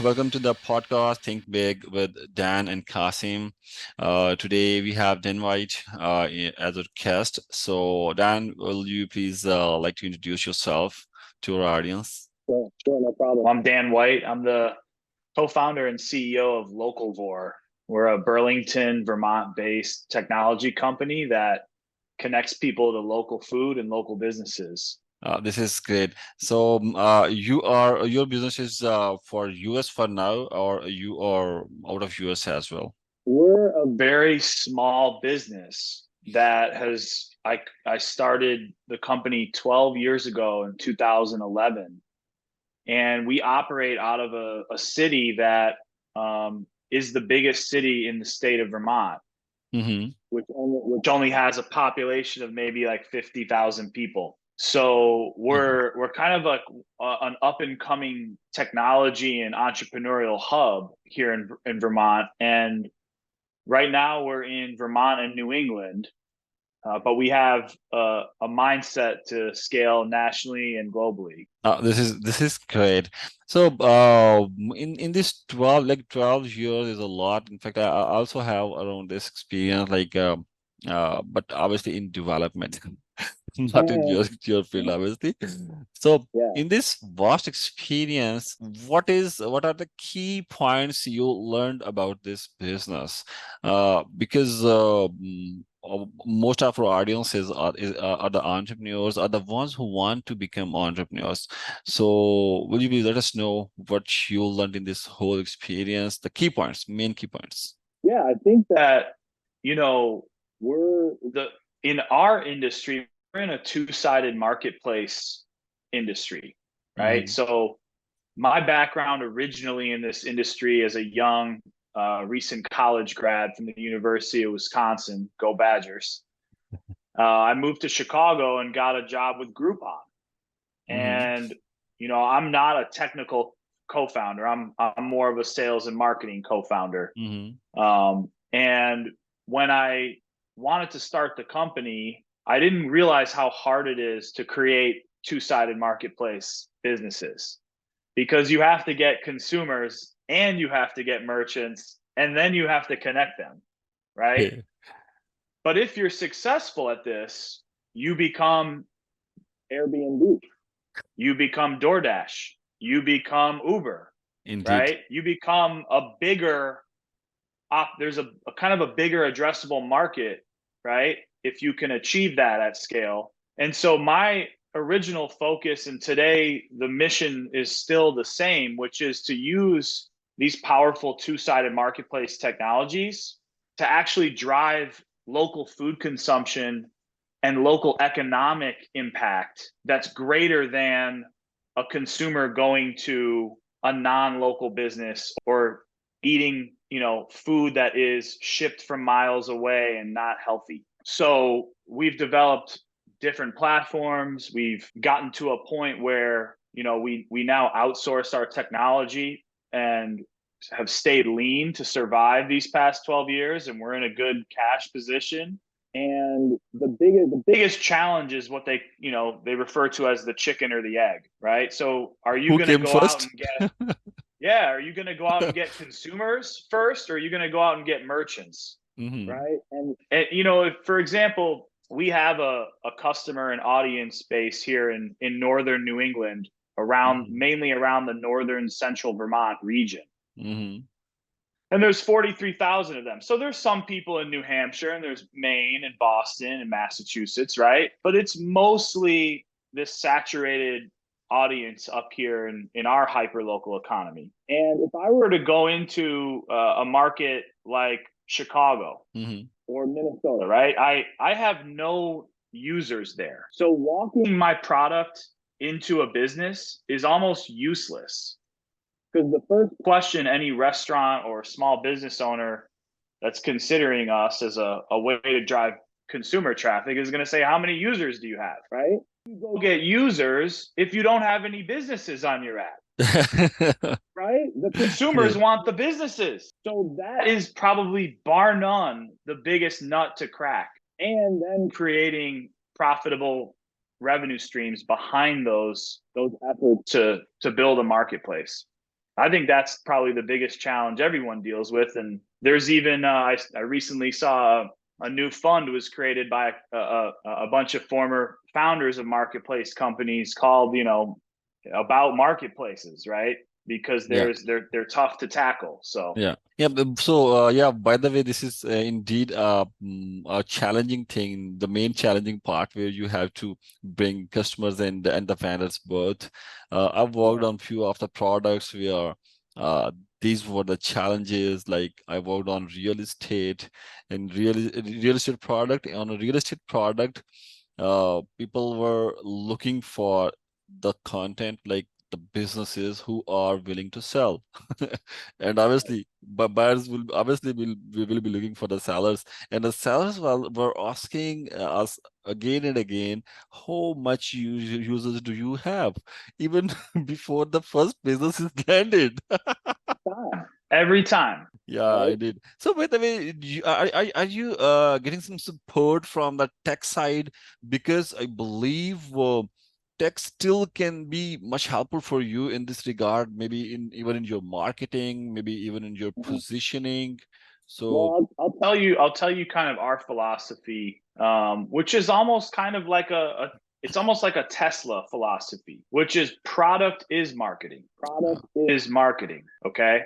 Welcome to the podcast Think Big with Dan and Qasim. Today we have Dan White as a guest. So, Dan, will you please like to introduce yourself to our audience? Sure, no problem. I'm Dan White. I'm the co-founder and CEO of Localvore. We're a Burlington, Vermont-based technology company that connects people to local food and local businesses. This is great. So, your business is for US for now, or you are out of US as well? We're a very small business that I started the company 12 years ago in 2011. And we operate out of a city that is the biggest city in the state of Vermont, which only has a population of maybe like 50,000 people. So we're kind of like an up and coming technology and entrepreneurial hub here in Vermont. And right now we're in Vermont and New England, but we have a mindset to scale nationally and globally. This is great. So, in this 12 years is a lot. In fact, I also have around this experience, but obviously in development, not in your field, obviously. So, in this vast experience, what are the key points you learned about this business? Because most of our audiences are the entrepreneurs, are the ones who want to become entrepreneurs. So will you please let us know what you learned in this whole experience, the key points, main key points? Yeah, I think that, in our industry, we're in a two-sided marketplace industry, right? So my background originally in this industry as a young, recent college grad from the University of Wisconsin, go Badgers. I moved to Chicago and got a job with Groupon. And, I'm not a technical co-founder. I'm more of a sales and marketing co-founder. And when I wanted to start the company, I didn't realize how hard it is to create two-sided marketplace businesses, because you have to get consumers and you have to get merchants and then you have to connect them, right? Yeah. But if you're successful at this, you become Airbnb, you become DoorDash, you become Uber. Indeed. Right? You become a bigger there's a kind of a bigger addressable market, right? If you can achieve that at scale. And so my original focus, and today the mission is still the same, which is to use these powerful two-sided marketplace technologies to actually drive local food consumption and local economic impact that's greater than a consumer going to a non-local business or eating, food that is shipped from miles away and not healthy. So we've developed different platforms. We've gotten to a point where, we now outsource our technology and have stayed lean to survive these past 12 years. And we're in a good cash position. And the biggest challenge is what they refer to as the chicken or the egg, right? So are you going to go out and get, are you going to go out and get consumers first, or are you going to go out and get merchants? Right. And if, for example, we have a customer and audience base here in northern New England, mainly around the northern central Vermont region. And there's 43,000 of them. So there's some people in New Hampshire, and there's Maine and Boston and Massachusetts, right? But it's mostly this saturated audience up here in our hyper-local economy. And if I were to go into a market like Chicago or Minnesota, right? I have no users there. So walking my product into a business is almost useless. Because the first question any restaurant or small business owner that's considering us as a way to drive consumer traffic is going to say, how many users do you have, right? You go get users if you don't have any businesses on your app. Right? The consumers want the businesses. So that is probably bar none the biggest nut to crack. And then creating profitable revenue streams behind those efforts to build a marketplace. I think that's probably the biggest challenge everyone deals with. And there's even I recently saw a new fund was created by a bunch of former founders of marketplace companies called, about marketplaces, right? Because Yeah. they're tough to tackle. So Yeah. Yeah. So, yeah, by the way, this is indeed a challenging thing, the main challenging part where you have to bring customers and the vendors both. I've worked on few of the products where uh, these were the challenges. Like I worked on real estate and real estate product. On a real estate product, people were looking for the content, like the businesses who are willing to sell. And obviously, but buyers will obviously we will be looking for the sellers, and the sellers were asking us again and again, how much users do you have, even before the first business is landed. every time, Yeah, I right? did. So by the way, are you getting some support from the tech side? Because I believe tech still can be much helpful for you in this regard, maybe in even in your marketing, maybe even in your positioning. So, Well, I'll tell you kind of our philosophy, which is almost kind of like it's almost like a Tesla philosophy, which is product is marketing. uh, Product is marketing. Okay.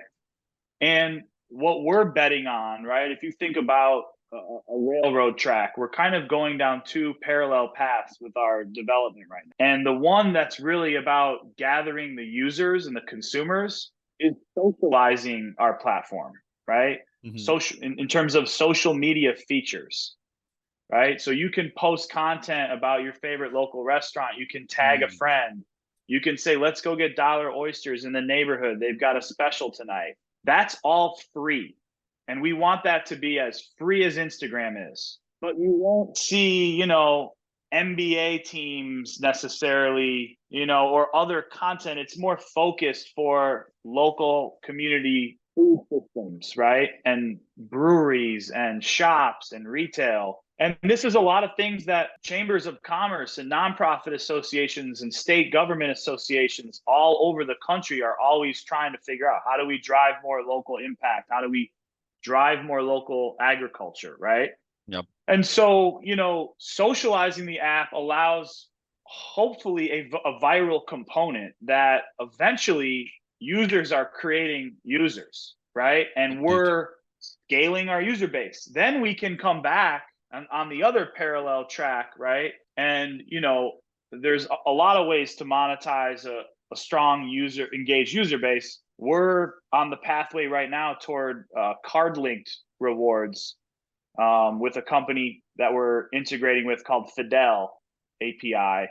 And what we're betting on, right? If you think about a railroad track, we're kind of going down two parallel paths with our development right now. And the one that's really about gathering the users and the consumers is socializing our platform, right? mhm, Social in terms of social media features, right? So you can post content about your favorite local restaurant, you can tag a mm, friend, you can say, let's go get dollar oysters in the neighborhood. They've got a special tonight. That's all free. And we want that to be as free as Instagram is. But you won't see, NBA teams necessarily, or other content. It's more focused for local community food systems, right? And breweries and shops and retail. And this is a lot of things that chambers of commerce and nonprofit associations and state government associations all over the country are always trying to figure out, how do we drive more local impact? How do we drive more local agriculture, right? yep, And so, socializing the app allows hopefully a viral component that eventually users are creating users, right? And indeed. we're scaling our user base. Then we can come back on the other parallel track, right? And, there's a lot of ways to monetize a strong engaged user base. We're on the pathway right now toward card linked rewards, with a company that we're integrating with called Fidel API,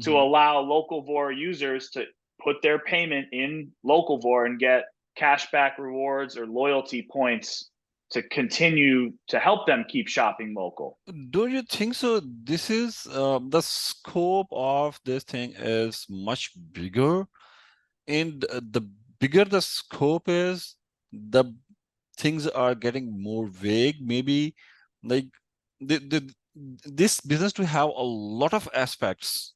to Mhm. allow Localvore users to put their payment in Localvore and get cashback rewards or loyalty points to continue to help them keep shopping local. Don't you think so? This is the scope of this thing is much bigger, and the bigger the scope is, the things are getting more vague. Maybe like this business to have a lot of aspects.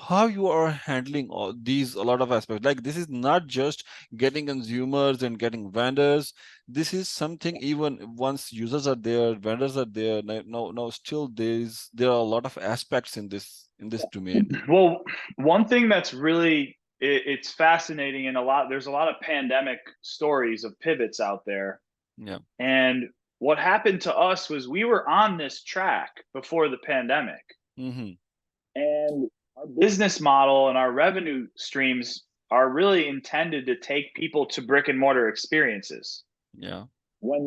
How you are handling all these a lot of aspects. Like this is not just getting consumers and getting vendors. This is something even once users are there, vendors are there. No, still there are a lot of aspects in this domain. Well, one thing that's really it's fascinating, and there's a lot of pandemic stories of pivots out there. Yeah. And what happened to us was we were on this track before the pandemic. Mm-hmm. And our business model and our revenue streams are really intended to take people to brick and mortar experiences. Yeah. When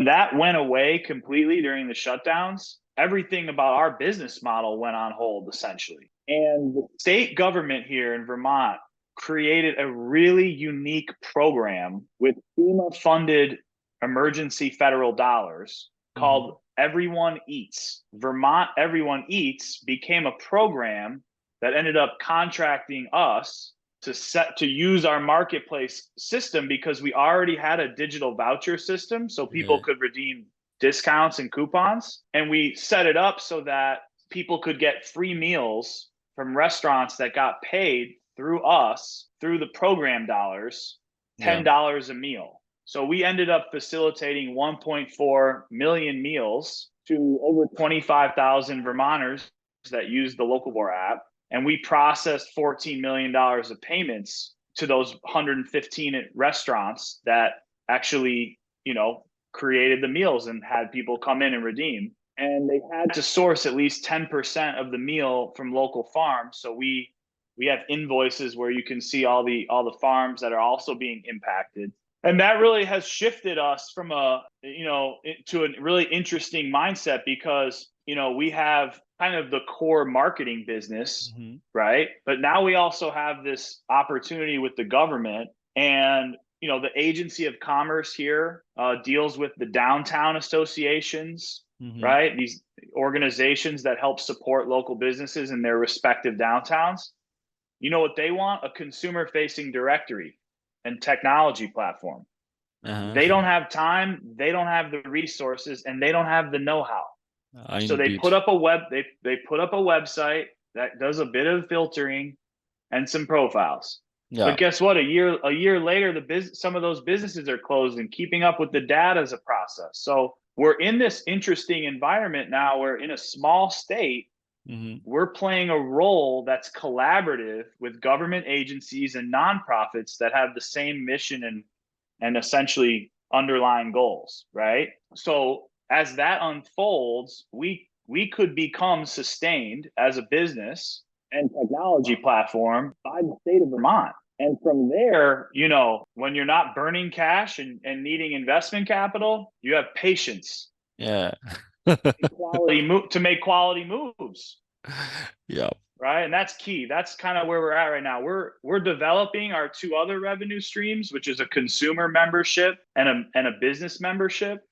that went away completely during the shutdowns, everything about our business model went on hold essentially. And the state government here in Vermont created a really unique program with FEMA funded emergency federal dollars Mm-hmm. called Everyone Eats. Vermont Everyone Eats became a program that ended up contracting us to use our marketplace system, because we already had a digital voucher system so people Okay. could redeem discounts and coupons, and we set it up so that people could get free meals from restaurants that got paid through us through the program dollars, Yeah. $10 a meal. So we ended up facilitating 1.4 million meals to over 25,000 Vermonters that use the Localvore app. And we processed $14 million of payments to those 115 restaurants that actually, created the meals and had people come in and redeem. And they had to source at least 10% of the meal from local farms. So we have invoices where you can see all the farms that are also being impacted. And that really has shifted us from to a really interesting mindset because, we have kind of the core marketing business, right? But now we also have this opportunity with the government, and the Agency of Commerce here deals with the downtown associations, right? These organizations that help support local businesses in their respective downtowns. You know what they want? A consumer-facing directory and technology platform. They don't have time, they don't have the resources, and they don't have the know-how. So they put up a website that does a bit of filtering and some profiles. Yeah. But guess what? A year later, some of those businesses are closed, and keeping up with the data is a process. So we're in this interesting environment now where in a small state, we're playing a role that's collaborative with government agencies and nonprofits that have the same mission and essentially underlying goals, right? So as that unfolds, we could become sustained as a business and technology platform by the state of Vermont. And from there, when you're not burning cash and needing investment capital, you have patience. Yeah. to make quality moves. Yeah. Right. And that's key. That's kind of where we're at right now. We're developing our two other revenue streams, which is a consumer membership and a business membership.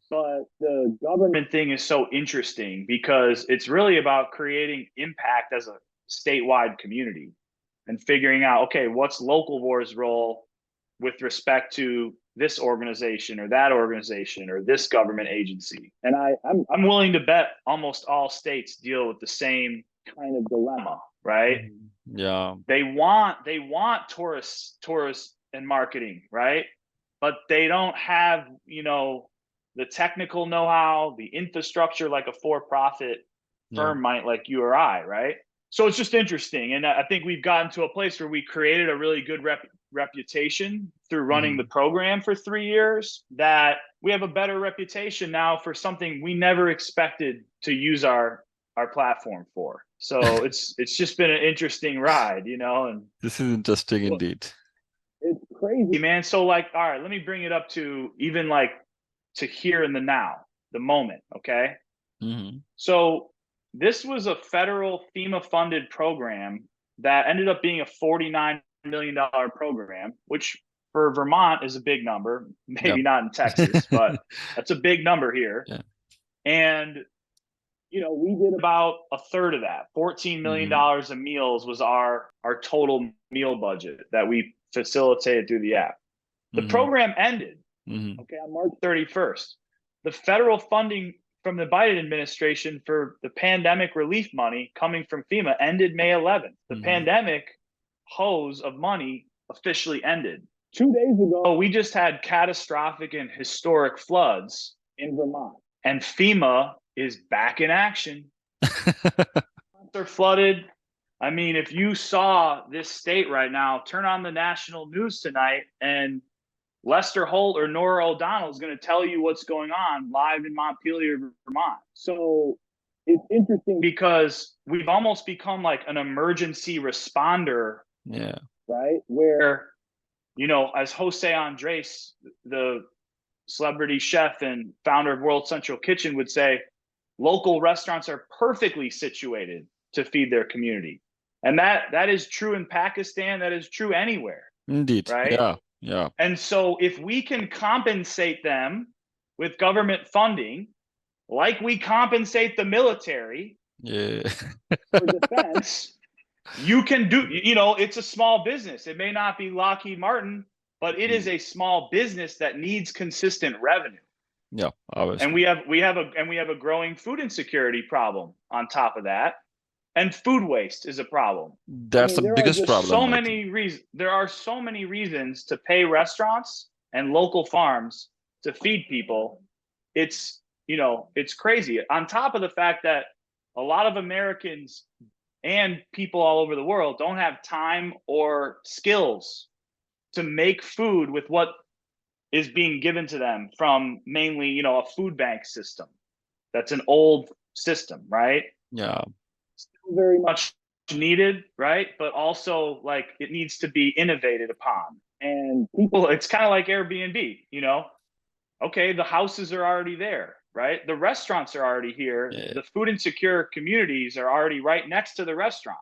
But the government thing is so interesting because it's really about creating impact as a statewide community and figuring out, okay, what's Localvore's role with respect to this organization or that organization or this government agency. And I'm willing to bet almost all states deal with the same kind of dilemma, right? Yeah. They want tourists and marketing, right? But they don't have, the technical know-how, the infrastructure like a for-profit firm might, like you or I, right? So it's just interesting. And I think we've gotten to a place where we created a really good reputation through running the program for 3 years, that we have a better reputation now for something we never expected to use our platform for. So it's just been an interesting ride, and this is interesting indeed. It's crazy, man. So all right, let me bring it up to even to here in the now, the moment. Okay. So this was a federal FEMA funded program that ended up being a $49 million program, which for Vermont is a big number, maybe not in Texas, but that's a big number here. Yeah. And, we did about a third of that. $14 million of meals was our total meal budget that we facilitated through the app. The program ended, okay, on March 31st. The federal funding from the Biden administration for the pandemic relief money coming from FEMA ended May 11th. The pandemic hose of money officially ended. 2 days ago, we just had catastrophic and historic floods in Vermont, and FEMA is back in action. They're flooded. I mean, if you saw this state right now, turn on the national news tonight, and Lester Holt or Nora O'Donnell is going to tell you what's going on live in Montpelier, Vermont. So it's interesting because we've almost become like an emergency responder. Yeah. Right. Where, as Jose Andres, the celebrity chef and founder of World Central Kitchen, would say, local restaurants are perfectly situated to feed their community. And that is true in Pakistan. That is true anywhere. Indeed. Right. Yeah. Yeah. And so if we can compensate them with government funding, like we compensate the military for defense, you can do, it's a small business. It may not be Lockheed Martin, but it is a small business that needs consistent revenue. Yeah. Obviously. And we have a growing food insecurity problem on top of that. And food waste is a problem. I That's the mean, there are biggest just so problem, I think. many reasons. There are so many reasons to pay restaurants and local farms to feed people. It's, you know, it's crazy. On top of the fact that a lot of Americans and people all over the world don't have time or skills to make food with what is being given to them from mainly, you know, a food bank system. That's an old system, right? Yeah. Still very much needed, right? But also like it needs to be innovated upon. And people, it's kind of like Airbnb, you know, okay, the houses are already there, right? The restaurants are already here. Yeah. The food insecure communities are already right next to the restaurant.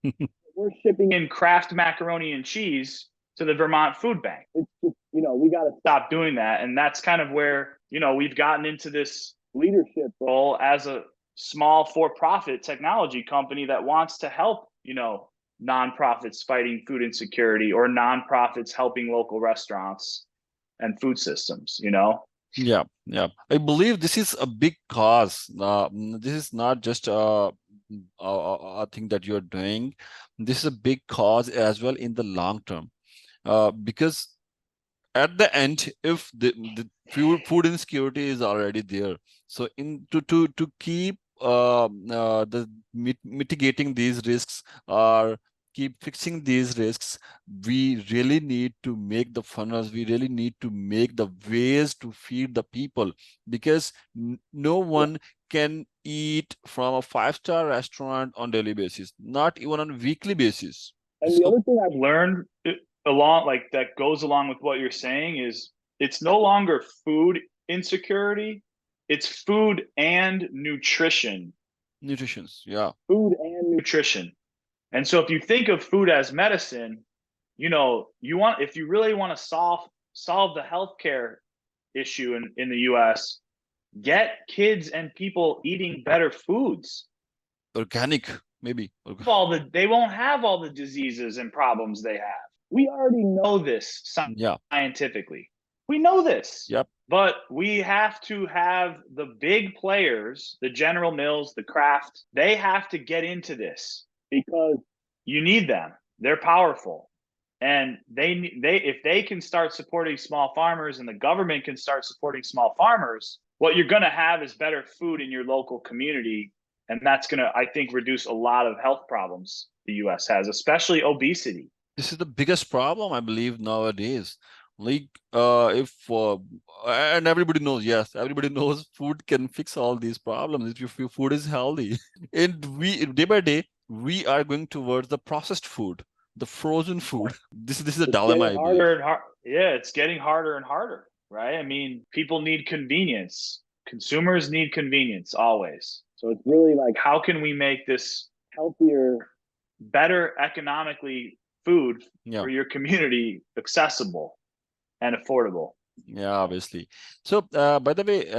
We're shipping in Kraft macaroni and cheese to the Vermont Food Bank. It's just, you know, we got to stop doing that. And that's kind of where, you know, we've gotten into this leadership role as a small for-profit technology company that wants to help, you know, nonprofits fighting food insecurity or nonprofits helping local restaurants and food systems, you know? Yeah, yeah. I believe this is a big cause. This is not just a thing that you're doing. This is a big cause as well in the long term. Because at the end, if the food insecurity is already there, so in to keep the mitigating these risks or keep fixing these risks, we really need to make the funnels, we really need to make the ways to feed the people, because no one can eat from a five-star restaurant on daily basis, not even on weekly basis. And the So other thing I've learned along, like that goes along with what you're saying, is it's no longer food insecurity, it's food and nutrition. nutritions, yeah. Food and nutrition. And so if you think of food as medicine, you know, you want, if you really want to solve the healthcare issue in the US, get kids and people eating better foods. Organic, maybe. They won't have all the diseases and problems they have. We already know this Yeah. scientifically. We know this. Yep. But we have to have the big players, the General Mills, the Kraft, they have to get into this because you need them. They're powerful. And they if they can start supporting small farmers and the government can start supporting small farmers, what you're going to have is better food in your local community, and that's going to, I think, reduce a lot of health problems the US has, especially obesity. This is the biggest problem, I believe, nowadays. Like, if and everybody knows, yes, everybody knows food can fix all these problems if your food is healthy. And we, day by day, we are going towards the processed food, the frozen food. This is a dilemma, I believe. Yeah, it's getting harder and harder, right? I mean, people need convenience. Consumers need convenience always. So it's really like, how can we make this healthier, better economically food for your community accessible and affordable? Yeah, obviously. So, by the way,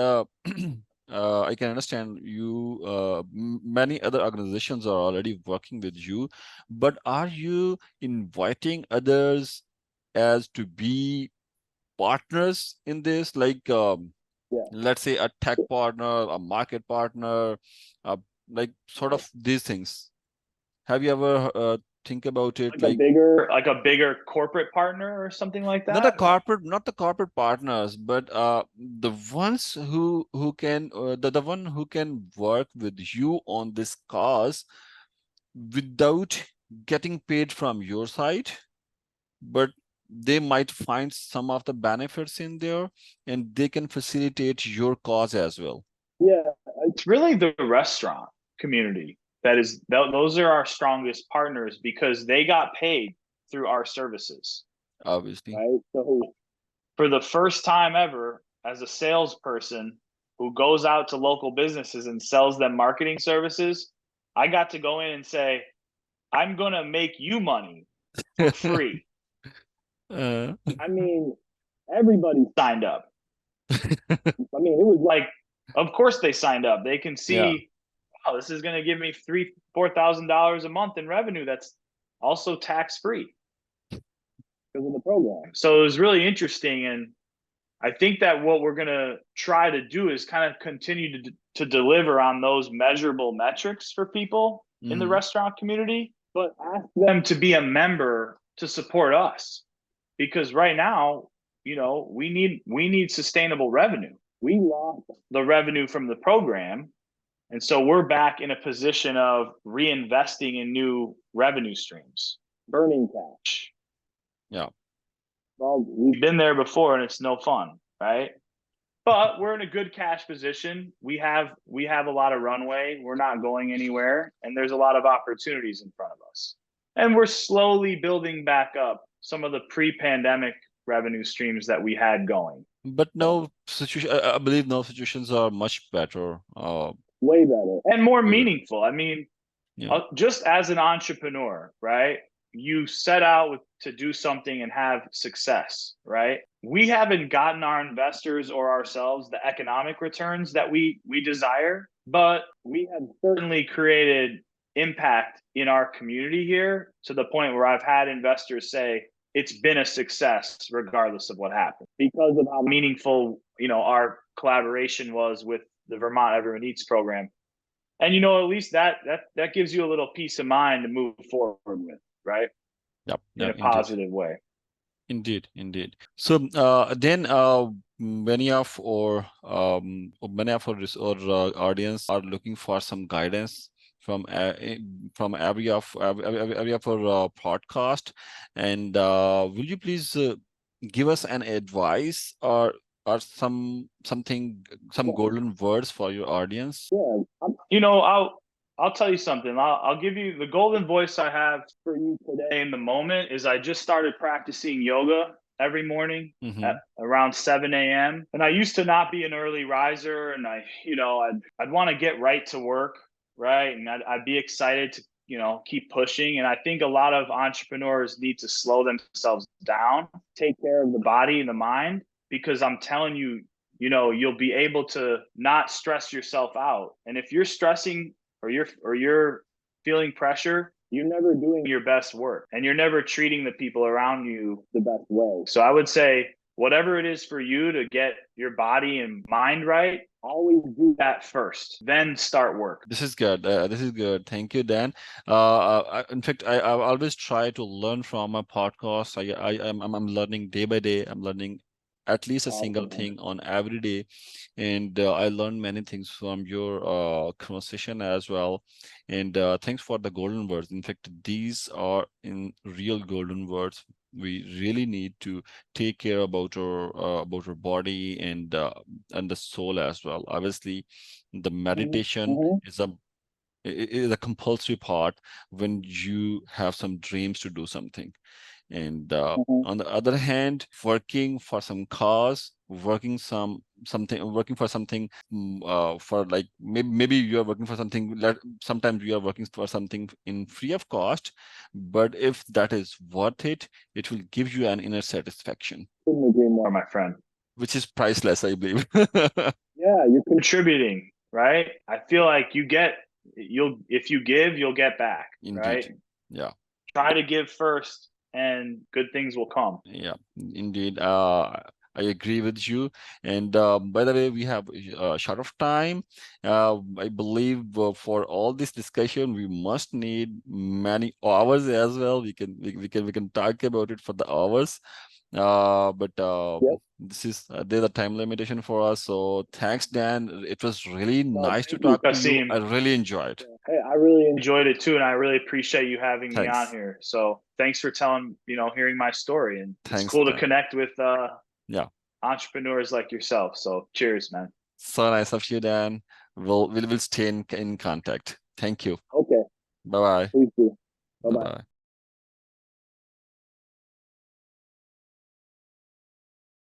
I can understand you, many other organizations are already working with you, but are you inviting others as to be partners in this? Like, let's say a tech partner, a market partner, like sort of these things. Have you ever think about it? Like like a bigger corporate partner or something like not a that? corporate, not the corporate partners, but the ones who can the one who can work with you on this cause without getting paid from your side, but they might find some of the benefits in there and they can facilitate your cause as well. Yeah, it's really the restaurant community those are our strongest partners because they got paid through our services. Obviously. Right. So for the first time ever, as a salesperson who goes out to local businesses and sells them marketing services, I got to go in and say, I'm going to make you money for free. I mean, everybody signed up. I mean, it was like, of course they signed up. They can see, wow, this is going to give me $4,000 a month in revenue. That's also tax free because of the program. So it was really interesting. And I think that what we're going to try to do is kind of continue to deliver on those measurable metrics for people in the restaurant community, but ask them to be a member to support us. Because right now, we need sustainable revenue. We lost the revenue from the program, and so we're back in a position of reinvesting in new revenue streams, burning cash. Yeah. Well, we've been there before and it's no fun, right? But we're in a good cash position. We have a lot of runway. We're not going anywhere, and there's a lot of opportunities in front of us. And we're slowly building back up some of the pre-pandemic revenue streams that we had going. But no situation, I believe no situations are much better. Way better. And more meaningful. I mean, yeah. Just as an entrepreneur, right? You set out to do something and have success, right? We haven't gotten our investors or ourselves the economic returns that we desire, but we have certainly created impact in our community here to the point where I've had investors say it's been a success regardless of what happened because of how meaningful, our collaboration was with the Vermont Everyone Eats program. And at least that gives you a little peace of mind to move forward with, right? Yep. In a positive way. Indeed. So then many of our audience are looking for some guidance from every of our podcast, and will you please give us an advice or some golden words for your audience? Yeah, I'll tell you something. I'll give you the golden voice I have for you today in the moment is I just started practicing yoga every morning at around 7 a.m. And I used to not be an early riser, and I'd want to get right to work, right? And I'd be excited to, keep pushing. And I think a lot of entrepreneurs need to slow themselves down, take care of the body and the mind, because I'm telling you, you'll be able to not stress yourself out. And if you're stressing or you're feeling pressure, you're never doing your best work and you're never treating the people around you the best way. So I would say whatever it is for you to get your body and mind right, always do that first, then start work. This is good. Thank you, Dan. In fact, I always try to learn from a podcast. I'm learning day by day. I'm learning at least a single thing on every day, and I learned many things from your conversation as well. And thanks for the golden words. In fact, these are in real golden words. We really need to take care about our body and the soul as well. Obviously, the meditation is a compulsory part when you have some dreams to do something. And on the other hand, working for some cause, working for something, for like maybe you are working for something. Sometimes you are working for something in free of cost, but if that is worth it, it will give you an inner satisfaction. Couldn't agree more, my friend. Which is priceless, I believe. Yeah, you're contributing, right? I feel like if you give, you'll get back. Indeed. Right? Yeah. Try to give first and good things will come. Yeah, indeed. I agree with you. And by the way, we have a short of time. I believe for all this discussion, we must need many hours as well. We can talk about it for the hours. But there's a time limitation for us. So thanks, Dan. It was really nice to talk to you. I really enjoyed. Hey, I really enjoyed it too, and I really appreciate you having me on here. So thanks for hearing my story, and it's cool to connect with entrepreneurs like yourself. So cheers, man. So nice of you, Dan. We'll stay in contact. Thank you. Okay. Bye bye. Please do. Bye bye.